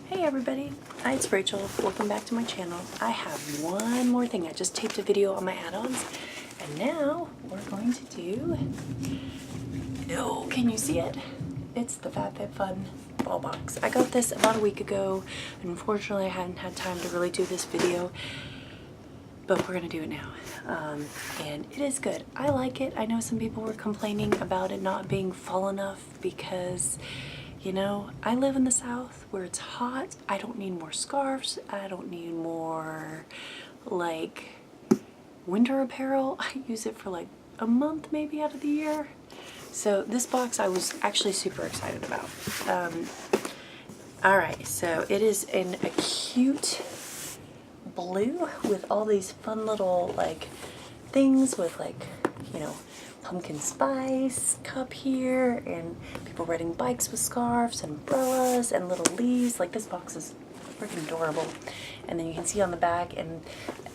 Hey everybody, hi, it's Rachel. Welcome back to my channel. I have one more thing. I just taped a video on my add-ons and now we're going to do, oh, can you see it? It's the Fabfitfun ball box. I got this about a week ago. Unfortunately, I hadn't had time to really do this video, but we're gonna do it now. And it is good. I like it. I know some people were complaining about it not being fall enough because, you know, I live in the South where it's hot. I don't need more scarves. I don't need more like winter apparel. I use it for like a month maybe out of the year. So this box I was actually super excited about. All right, so it is in a cute blue with all these fun little like things with like, you know, pumpkin spice cup here and people riding bikes with scarves and umbrellas and little leaves. Like, this box is freaking adorable. And then you can see on the back, and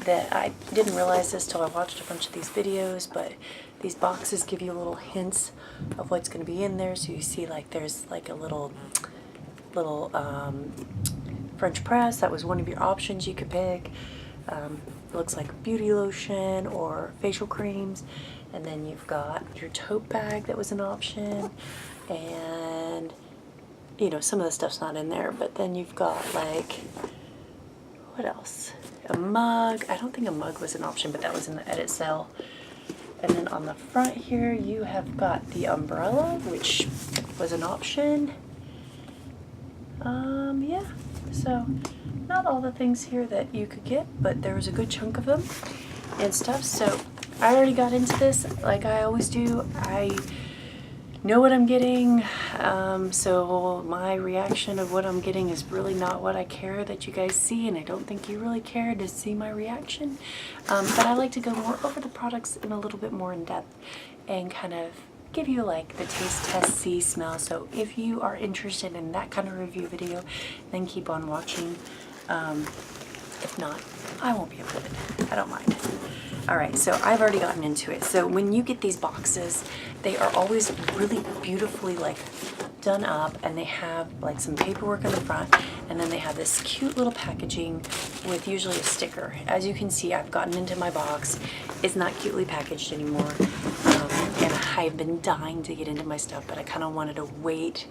that I didn't realize this till I watched a bunch of these videos, but these boxes give you little hints of what's going to be in there. So you see like there's like a little French press. That was one of your options you could pick. It looks like beauty lotion or facial creams. And then you've got your tote bag that was an option, and you know, some of the stuff's not in there, but then you've got like, what else? A mug. I don't think a mug was an option, but that was in the edit cell. And then on the front here you have got the umbrella, which was an option. Yeah, so not all the things here that you could get, but there was a good chunk of them and stuff. So I already got into this like I always do. I know what I'm getting, so my reaction of what I'm getting is really not what I care that you guys see, and I don't think you really care to see my reaction. But I like to go more over the products in a little bit more in depth and kind of give you like the taste, test, see, smell. So if you are interested in that kind of review video, then keep on watching. If not, I won't be offended. I don't mind. All right, so I've already gotten into it. So when you get these boxes, they are always really beautifully like done up, and they have like some paperwork on the front, and then they have this cute little packaging with usually a sticker. As you can see, I've gotten into my box. It's not cutely packaged anymore, and I've been dying to get into my stuff, but I kind of wanted to wait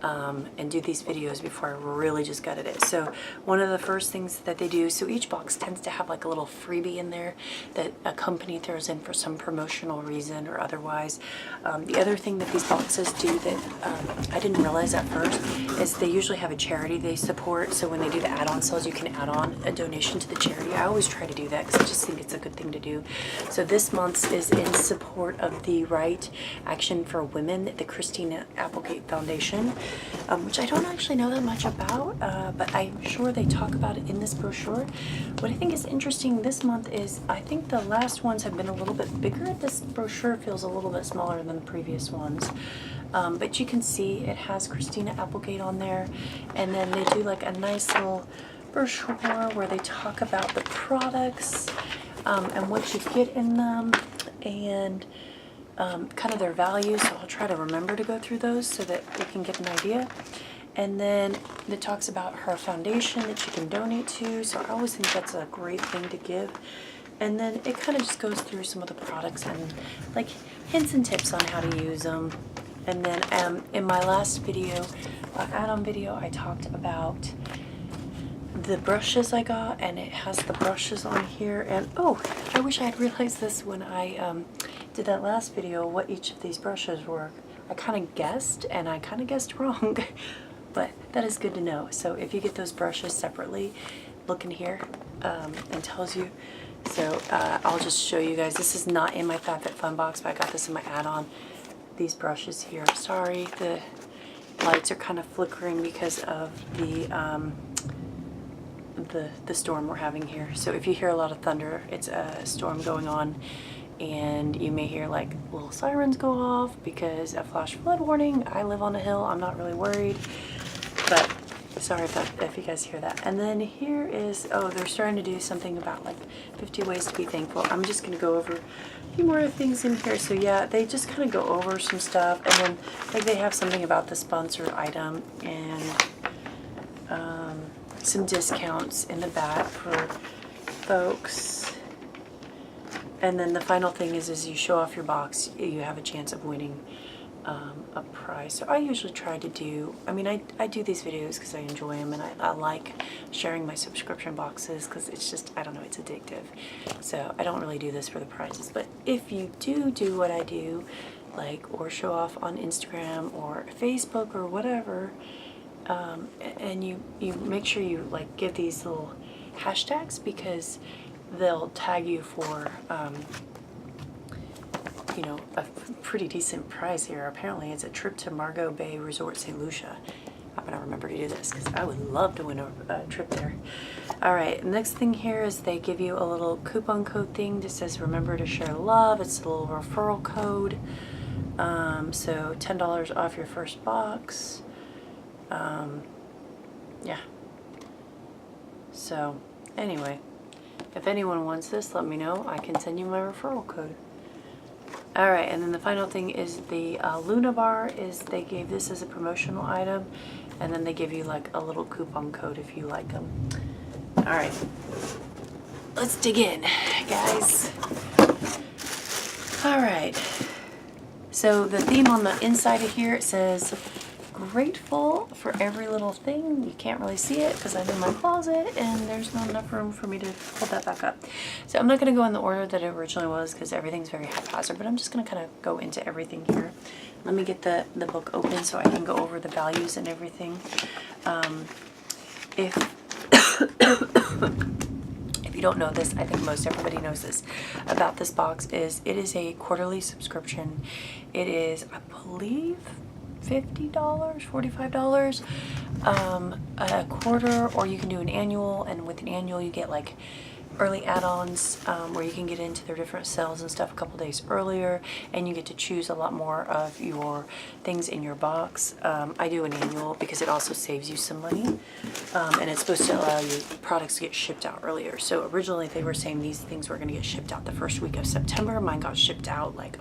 and do these videos before I really just gutted it. So one of the first things that they do, so each box tends to have like a little freebie in there that a company throws in for some promotional reason or otherwise. The other thing that these boxes do that I didn't realize at first is they usually have a charity they support. So when they do the add-on sales, you can add on a donation to the charity. I always try to do that because I just think it's a good thing to do. So this month's is in support of the Right Action for Women, the Christina Applegate Foundation. Which I don't actually know that much about, but I'm sure they talk about it in this brochure. What I think is interesting this month is I think the last ones have been a little bit bigger. This brochure feels a little bit smaller than the previous ones. But you can see it has Christina Applegate on there, and then they do like a nice little brochure where they talk about the products and what you get in them, and kind of their values. So I'll try to remember to go through those so that we can get an idea. And then it talks about her foundation that you can donate to. So I always think that's a great thing to give. And then it kind of just goes through some of the products and like hints and tips on how to use them. And then in my last video, add-on video, I talked about the brushes I got, and it has the brushes on here. And oh, I wish I had realized this when I did that last video, what each of these brushes were. I kind of guessed, and I kind of guessed wrong, but that is good to know. So if you get those brushes separately, look in here, and tells you. So I'll just show you guys. This is not in my Fabfitfun box, but I got this in my add-on. These brushes here. Sorry, the lights are kind of flickering because of the storm we're having here. So if you hear a lot of thunder, it's a storm going on, and you may hear like little sirens go off because a flash flood warning. I live on a hill. I'm not really worried, but sorry if you guys hear that. And then here is, oh, they're starting to do something about like 50 ways to be thankful. I'm just going to go over a few more things in here. So yeah, they just kind of go over some stuff, and then like they have something about the sponsored item, and some discounts in the back for folks. And then the final thing is as you show off your box, you have a chance of winning a prize. So I usually try to do, I mean, I do these videos because I enjoy them, and I like sharing my subscription boxes because it's just, I don't know, it's addictive. So I don't really do this for the prizes. But if you do what I do, like, or show off on Instagram or Facebook or whatever, and you make sure you like give these little hashtags, because they'll tag you for you know, a pretty decent prize here. Apparently it's a trip to Margot Bay Resort St. Lucia. I'm gonna remember to do this because I would love to win a trip there. All right, next thing here is they give you a little coupon code thing that says remember to share love. It's a little referral code. So $10 off your first box. Yeah. So anyway, if anyone wants this, let me know. I can send you my referral code. All right, and then the final thing is the Luna bar. Is they gave this as a promotional item, and then they give you like a little coupon code if you like them. All right, let's dig in, guys. All right, so the theme on the inside of here, it says grateful for every little thing. You can't really see it because I'm in my closet and there's not enough room for me to hold that back up. So I'm not going to go in the order that it originally was because everything's very haphazard, but I'm just going to kind of go into everything here. Let me get the book open so I can go over the values and everything. If you don't know this, I think most everybody knows this about this box, is it is a quarterly subscription. It is, I believe, $50, $45 a quarter, or you can do an annual, and with an annual you get like early add-ons where you can get into their different sales and stuff a couple days earlier, and you get to choose a lot more of your things in your box. I do an annual because it also saves you some money, and it's supposed to allow you products to get shipped out earlier. So originally they were saying these things were going to get shipped out the first week of September. Mine got shipped out like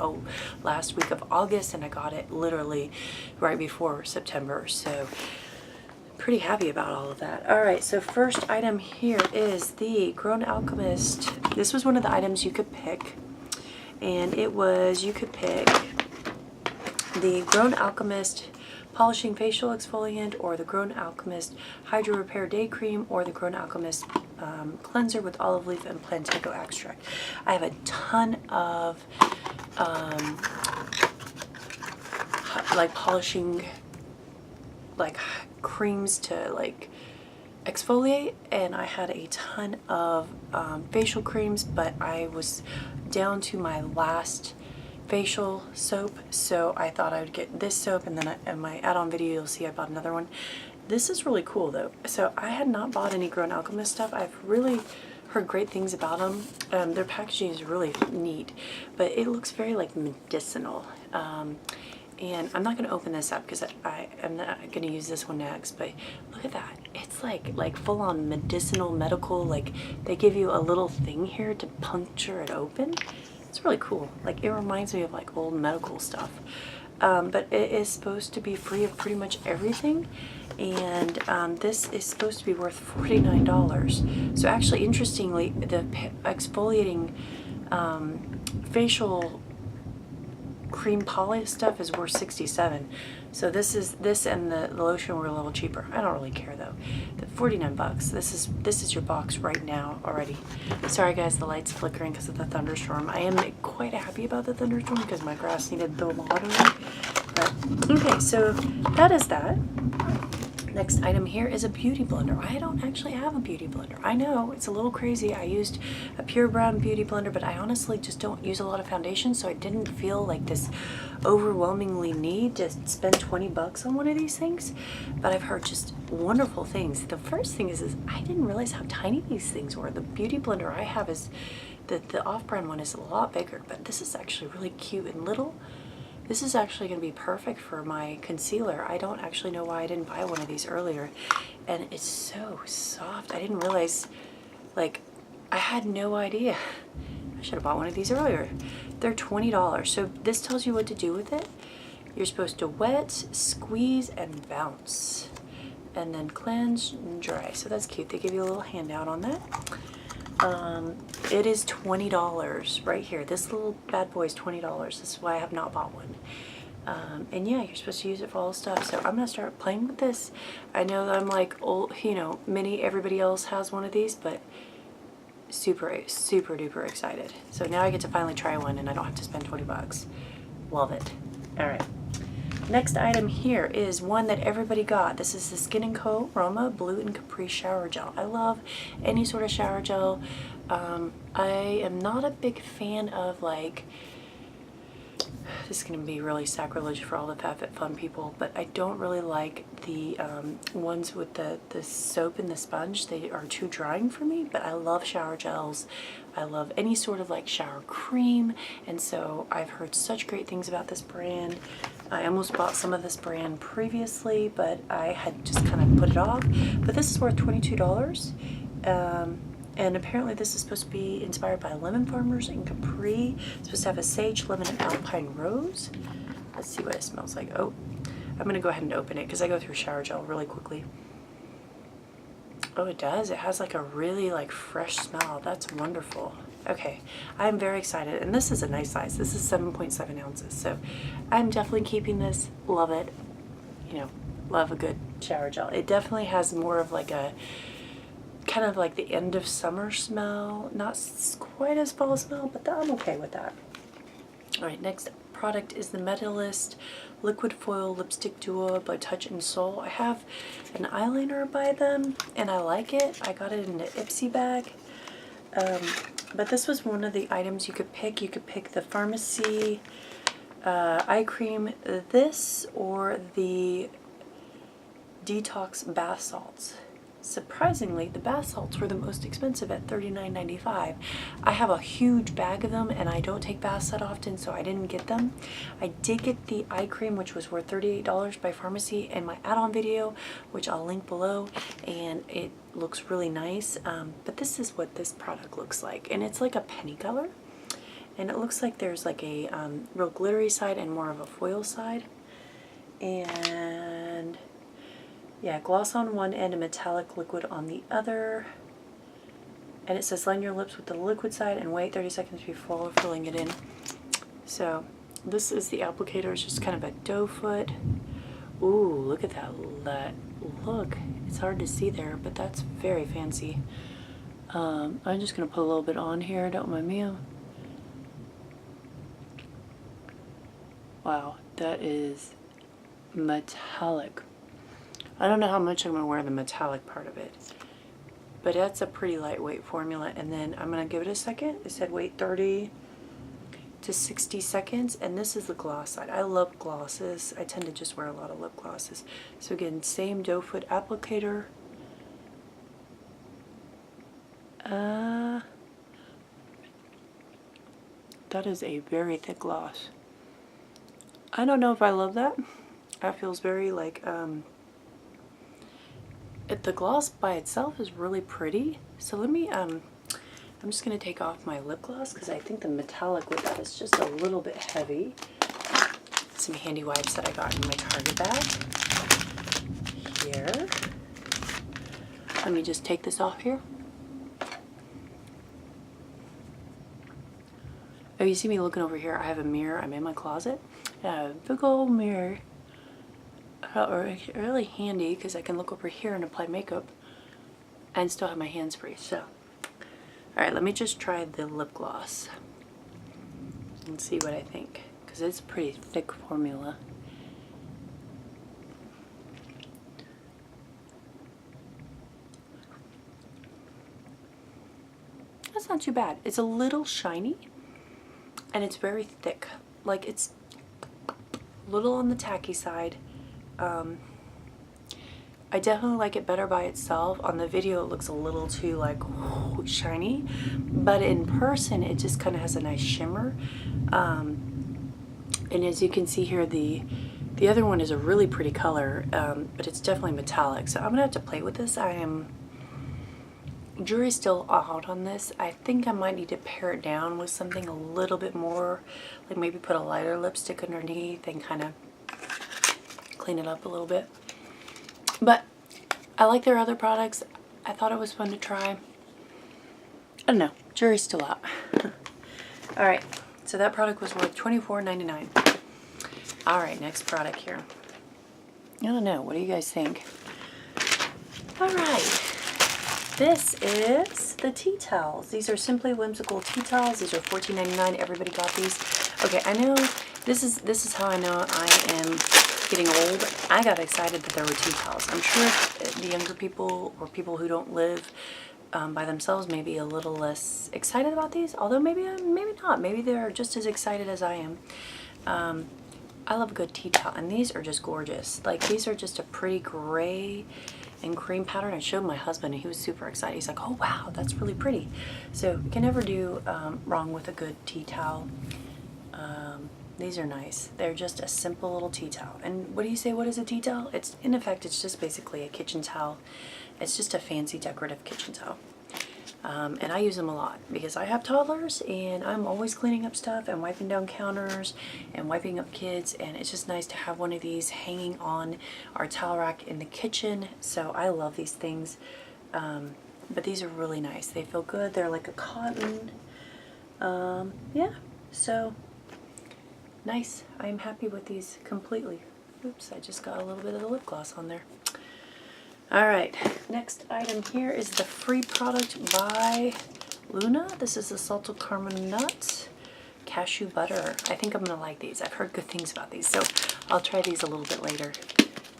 last week of August, and I got it literally right before September. So pretty happy about all of that. All right, so first item here is the Grown Alchemist. This was one of the items you could pick, and it was, you could pick the Grown Alchemist Polishing Facial Exfoliant, or the Grown Alchemist Hydro Repair Day Cream, or the Grown Alchemist Cleanser with olive leaf and plantago extract. I have a ton of like polishing, like creams to like exfoliate, and I had a ton of facial creams, but I was down to my last facial soap, so I thought I would get this soap, and then in my add-on video you'll see I bought another one. This is really cool though. So I had not bought any Grown Alchemist stuff. I've really heard great things about them. Their packaging is really neat, but it looks very like medicinal. And I'm not going to open this up because I'm not going to use this one next, but look at that. It's like full-on medicinal, medical, like they give you a little thing here to puncture it open. It's really cool. Like, it reminds me of like old medical stuff. But it is supposed to be free of pretty much everything, and this is supposed to be worth $49. So actually, interestingly, the exfoliating facial cream polish stuff is worth $67. So this and the lotion were a little cheaper. I don't really care though. The 49 bucks. This is your box right now already. Sorry guys, the light's flickering because of the thunderstorm. I am quite happy about the thunderstorm because my grass needed the water. But okay, so that is that. Next item here is a beauty blender. I don't actually have a beauty blender. I know it's a little crazy. I used a Pure Brown beauty blender, but I honestly just don't use a lot of foundation, so I didn't feel like this overwhelmingly need to spend 20 bucks on one of these things. But I've heard just wonderful things. The first thing is I didn't realize how tiny these things were. The beauty blender I have is the off-brand one is a lot bigger, but this is actually really cute and little. This is actually going to be perfect for my concealer. I don't actually know why I didn't buy one of these earlier. And it's so soft. I didn't realize, like, I had no idea. I should have bought one of these earlier. They're $20. So this tells you what to do with it. You're supposed to wet, squeeze, and bounce. and then cleanse and dry. So that's cute. They give you a little handout on that. It is $20 right here. This little bad boy is $20. This is why I have not bought one. And yeah, you're supposed to use it for all stuff. So I'm gonna start playing with this. I know that I'm like old, you know, everybody else has one of these, but super duper excited. So now I get to finally try one and I don't have to spend 20 bucks. Love it. All right. Next item here is one that everybody got. This is the Skin & Co. Roma Blue and Capri Shower Gel. I love any sort of shower gel. I am not a big fan of like, this is going to be really sacrilege for all the Fabfitfun people, but I don't really like the ones with the soap and the sponge. They are too drying for me, but I love shower gels. I love any sort of like shower cream, and so I've heard such great things about this brand. I almost bought some of this brand previously, but I had just kind of put it off. But this is worth $22. And apparently this is supposed to be inspired by lemon farmers and Capri. It's supposed to have a sage, lemon, and alpine rose. Let's see what it smells like. Oh, I'm gonna go ahead and open it because I go through shower gel really quickly. Oh, it does. It has like a really like fresh smell. That's wonderful. Okay, I'm very excited. And this is a nice size. This is 7.7 ounces. So I'm definitely keeping this. Love it. You know, love a good shower gel. It definitely has more of like a kind of like the end of summer smell. Not quite as fall smell, but I'm okay with that. All right, next product is the Metalist Liquid Foil Lipstick Duo by Touch and Soul. I have an eyeliner by them and I like it. I got it in an Ipsy bag. But this was one of the items you could pick. You could pick the Pharmacy eye cream, this, or the Detox bath salts. Surprisingly, the bath salts were the most expensive at $39.95. I have a huge bag of them and I don't take baths that often, so I didn't get them. I did get the eye cream, which was worth $38 by Pharmacy, in my add-on video, which I'll link below, and it looks really nice. But this is what this product looks like, and it's like a penny color, and it looks like there's like a real glittery side and more of a foil side. And yeah, gloss on one end and metallic liquid on the other. And it says line your lips with the liquid side and wait 30 seconds before filling it in. So this is the applicator. It's just kind of a doe foot. Ooh, look at that look. It's hard to see there, but that's very fancy. I'm just going to put a little bit on here. Don't mind me. Wow, that is metallic. I don't know how much I'm going to wear the metallic part of it, but that's a pretty lightweight formula. And then I'm going to give it a second. It said wait 30 to 60 seconds, and this is the gloss side. I love glosses. I tend to just wear a lot of lip glosses. So again, same doe foot applicator. That is a very thick gloss. I don't know if I love that. That feels very like the gloss by itself is really pretty. So let me, I'm just going to take off my lip gloss because I think the metallic with that is just a little bit heavy. Some handy wipes that I got in my Target bag. Here. Let me just take this off here. Oh, you see me looking over here? I have a mirror. I'm in my closet. I have a big old mirror. Really handy because I can look over here and apply makeup and still have my hands free. So, alright, let me just try the lip gloss and see what I think, because it's a pretty thick formula. That's not too bad. It's a little shiny and it's very thick. Like, it's a little on the tacky side. I definitely like it better by itself. On the video it looks a little too like shiny, but in person it just kind of has a nice shimmer. And as you can see here, the other one is a really pretty color, but it's definitely metallic. So I'm gonna have to play with this. Jury's still out on this. I think I might need to pare it down with something a little bit more, like maybe put a lighter lipstick underneath and kind of clean it up a little bit. But I like their other products. I thought it was fun to try. I don't know. Jury's still out. All right. So that product was worth $24.99. All right. Next product here. I don't know. What do you guys think? All right. This is the tea towels. These are Simply Whimsical tea towels. These are $14.99. Everybody got these. Okay, I know this is how I know I am getting old. I got excited that there were tea towels. I'm sure the younger people or people who don't live by themselves may be a little less excited about these. Although maybe not. Maybe they're just as excited as I am. I love a good tea towel, and these are just gorgeous. Like, these are just a pretty gray and cream pattern. I showed my husband and he was super excited. He's like, oh wow, that's really pretty. So you can never do wrong with a good tea towel. These are nice. They're just a simple little tea towel. And what do you say, what is a tea towel? It's, in effect, it's just basically a kitchen towel. It's just a fancy decorative kitchen towel. And I use them a lot because I have toddlers and I'm always cleaning up stuff and wiping down counters and wiping up kids, and it's just nice to have one of these hanging on our towel rack in the kitchen. So I love these things. But these are really nice. They feel good. They're like a cotton. Yeah, so nice. I'm happy with these completely. Oops, I just got a little bit of the lip gloss on there. Alright, next item here is the free product by Luna. This is the salted caramel nut cashew butter. I think I'm going to like these. I've heard good things about these, so I'll try these a little bit later.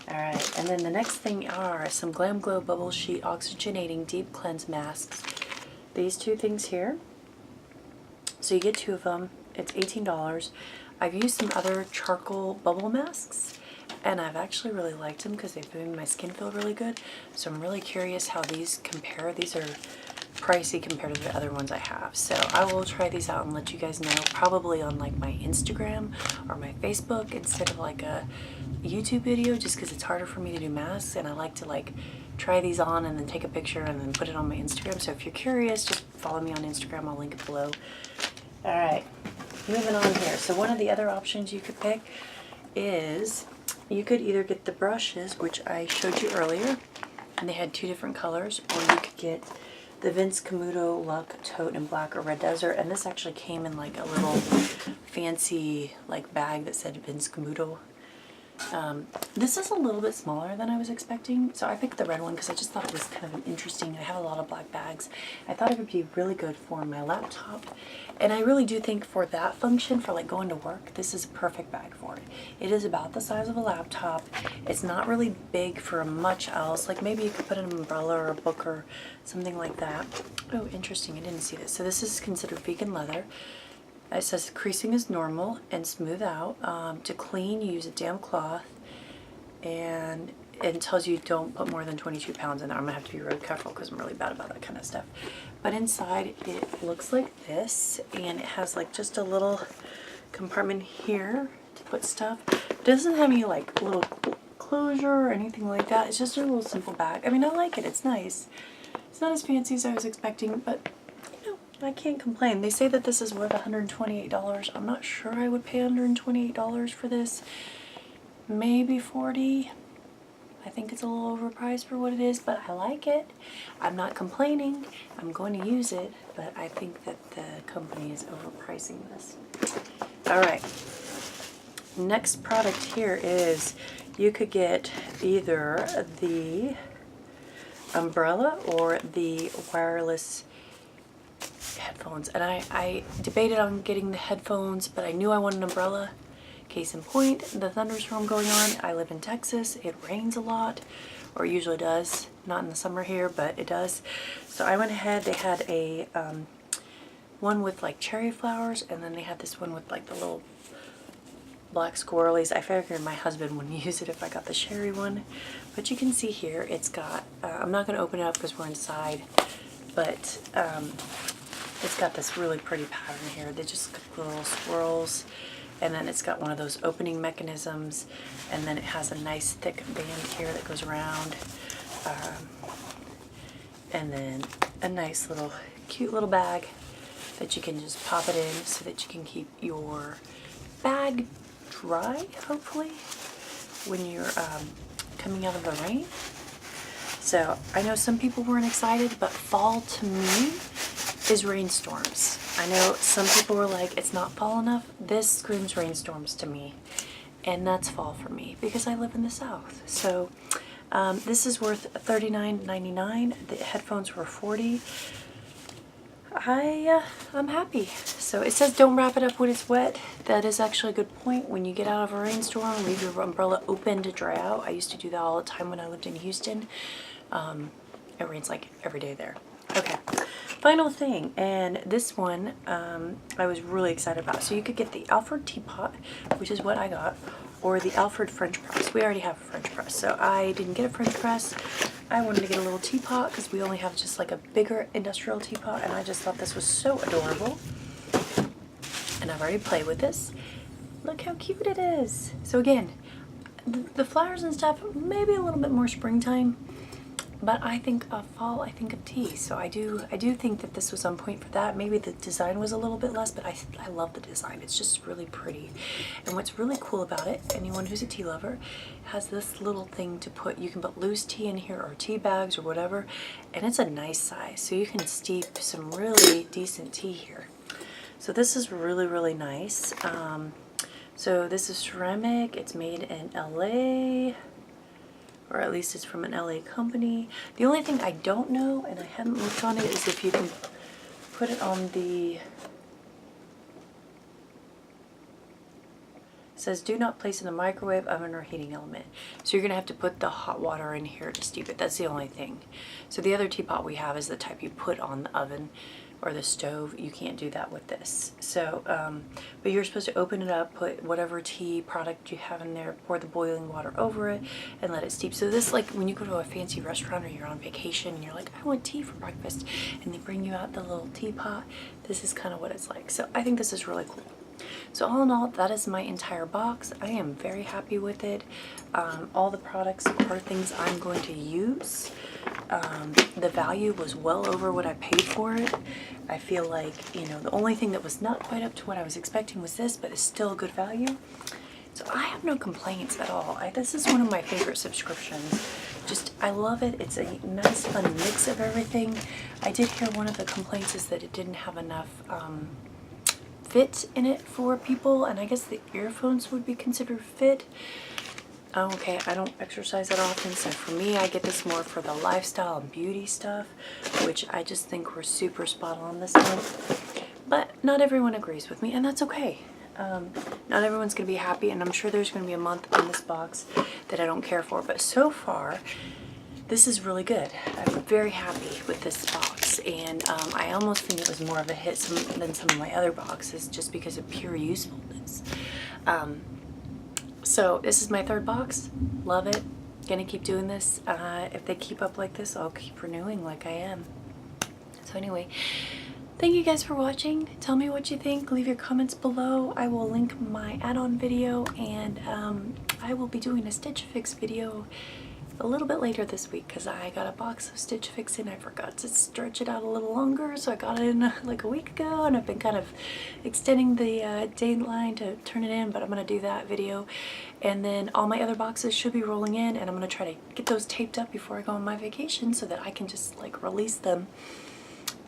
Alright, and then the next thing are some Glam Glow Bubble Sheet Oxygenating Deep Cleanse Masks. These two things here. So you get two of them. It's $18. I've used some other charcoal bubble masks, and I've actually really liked them because they've made my skin feel really good. So I'm really curious how these compare. These are pricey compared to the other ones I have. So I will try these out and let you guys know, probably on like my Instagram or my Facebook instead of like a YouTube video, just because it's harder for me to do masks, and I like to like try these on and then take a picture and then put it on my Instagram. So if you're curious, just follow me on Instagram. I'll link it below. Alright, moving on here. So one of the other options you could pick is you could either get the brushes, which I showed you earlier, and they had two different colors, or you could get the Vince Camuto Luck Tote in Black or Red Desert, and this actually came in like a little fancy like bag that said Vince Camuto. This is a little bit smaller than I was expecting, so I picked the red one because I just thought it was kind of an interesting. I have a lot of black bags. I thought it would be really good for my laptop, and I really do think for that function, for like going to work, this is a perfect bag for it. It is about the size of a laptop. It's not really big for much else. Like maybe you could put an umbrella or a book or something like that. Oh, interesting. I didn't see this. So this is considered vegan leather. It says creasing is normal and smooth out. To clean, you use a damp cloth, and it tells you don't put more than 22 pounds in there. I'm going to have to be really careful because I'm really bad about that kind of stuff. But inside it looks like this, and it has like just a little compartment here to put stuff. It doesn't have any like little closure or anything like that. It's just a little simple bag. I mean, I like it. It's nice. It's not as fancy as I was expecting, but I can't complain. They say that this is worth $128. I'm not sure I would pay $128 for this. Maybe $40. I think it's a little overpriced for what it is, but I like it. I'm not complaining. I'm going to use it, but I think that the company is overpricing this. Alright. Next product here is you could get either the umbrella or the wireless headphones, and I debated on getting the headphones, but I knew I wanted an umbrella. Case in point, the thunderstorm going on. I live in Texas. It rains a lot, or it usually does. Not in the summer here, but it does. So I went ahead. They had a one with like cherry flowers, and then they had this one with like the little black squirrelies. I figured my husband wouldn't use it if I got the cherry one, but you can see here it's got, I'm not going to open it up because we're inside, but it's got this really pretty pattern here. They just got little swirls, and then it's got one of those opening mechanisms, and then it has a nice thick band here that goes around, and then a nice little cute little bag that you can just pop it in so that you can keep your bag dry, hopefully, when you're coming out of the rain. So I know some people weren't excited, but fall to me is rainstorms. I know some people were like, it's not fall enough. This screams rainstorms to me. And that's fall for me because I live in the South. So this is worth $39.99. The headphones were $40. I'm happy. So it says don't wrap it up when it's wet. That is actually a good point. When you get out of a rainstorm, leave your umbrella open to dry out. I used to do that all the time when I lived in Houston. It rains like every day there. Okay, final thing, and this one I was really excited about. So you could get the Alfred teapot, which is what I got, or the Alfred French press. We already have a French press, so I didn't get a French press. I wanted to get a little teapot because we only have just like a bigger industrial teapot, and I just thought this was so adorable. And I've already played with this. Look how cute it is. So again, the flowers and stuff, maybe a little bit more springtime. But I think of fall, I think of tea. So I do think that this was on point for that. Maybe the design was a little bit less, but I love the design. It's just really pretty. And what's really cool about it, anyone who's a tea lover, has this little thing to put, you can put loose tea in here or tea bags or whatever, and it's a nice size. So you can steep some really decent tea here. So this is really, really nice. So this is ceramic. It's made in LA. Or at least it's from an LA company. The only thing I don't know, and I hadn't looked on it, is if you can put it on the... It says do not place in the microwave, oven, or heating element. So you're gonna have to put the hot water in here to steep it. That's the only thing. So the other teapot we have is the type you put on the oven or the stove. You can't do that with this. So, but you're supposed to open it up, put whatever tea product you have in there, pour the boiling water over it, and let it steep. So this, like when you go to a fancy restaurant or you're on vacation and you're like, I want tea for breakfast, and they bring you out the little teapot, this is kind of what it's like. So I think this is really cool. So all in all, that is my entire box. I am very happy with it. All the products are things I'm going to use. The value was well over what I paid for it. I feel like, you know, the only thing that was not quite up to what I was expecting was this, but it's still a good value. So I have no complaints at all. This is one of my favorite subscriptions. Just, I love it. It's a nice, fun mix of everything. I did hear one of the complaints is that it didn't have enough fit in it for people, and I guess the earphones would be considered fit. Okay, I don't exercise that often, so for me, I get this more for the lifestyle and beauty stuff, which I just think we're super spot on this month. But not everyone agrees with me, and that's okay. Not everyone's gonna be happy, and I'm sure there's gonna be a month in this box that I don't care for, but so far, this is really good. I'm very happy with this box, and I almost think it was more of a hit than some of my other boxes just because of pure usefulness. So this is my third box. Love it. Gonna keep doing this. If they keep up like this, I'll keep renewing like I am. So anyway, thank you guys for watching. Tell me what you think. Leave your comments below. I will link my add-on video, and I will be doing a Stitch Fix video a little bit later this week because I got a box of Stitch Fix and I forgot to stretch it out a little longer, so I got it in like a week ago, and I've been kind of extending the deadline to turn it in, but I'm going to do that video. And then all my other boxes should be rolling in, and I'm going to try to get those taped up before I go on my vacation so that I can just like release them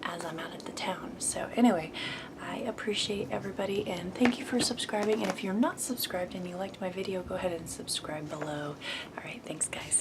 as I'm out of the town. So anyway, I appreciate everybody, and thank you for subscribing. And if you're not subscribed and you liked my video, go ahead and subscribe below. All right, thanks guys.